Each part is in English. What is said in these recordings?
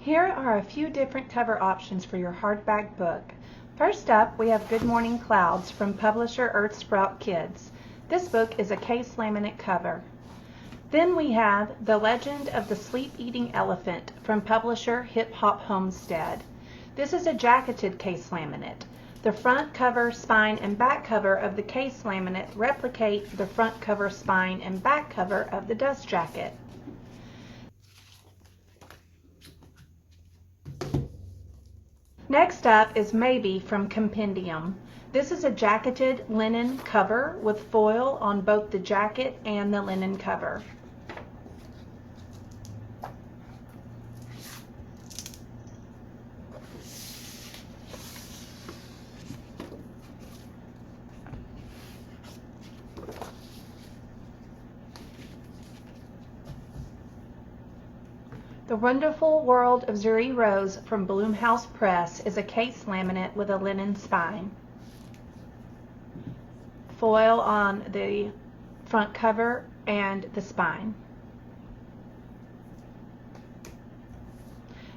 Here are a few different cover options for your hardback book. First up, we have Good Morning Clouds from publisher Earth Sprout Kids. This book is a case laminate cover. Then we have The Legend of the Sleep-Eating Elephant from publisher Hip Hop Homestead. This is a jacketed case laminate. The front cover, spine, and back cover of the case laminate replicate the front cover, spine, and back cover of the dust jacket. Next up is Maybe from Compendium. This is a jacketed linen cover with foil on both the jacket and the linen cover. The Wonderful World of Zuri Rose from BloomHaus Press is a case laminate with a linen spine. Foil on the front cover and the spine.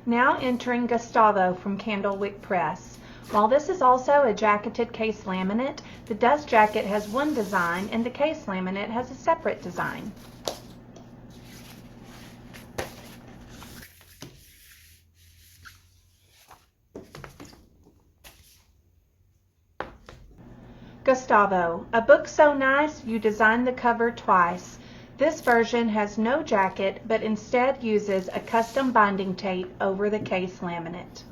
Now entering Gustavo from Candlewick Press. While this is also a jacketed case laminate, the dust jacket has one design and the case laminate has a separate design. Gustavo, a book so nice you designed the cover twice. This version has no jacket but instead uses a custom binding tape over the case laminate.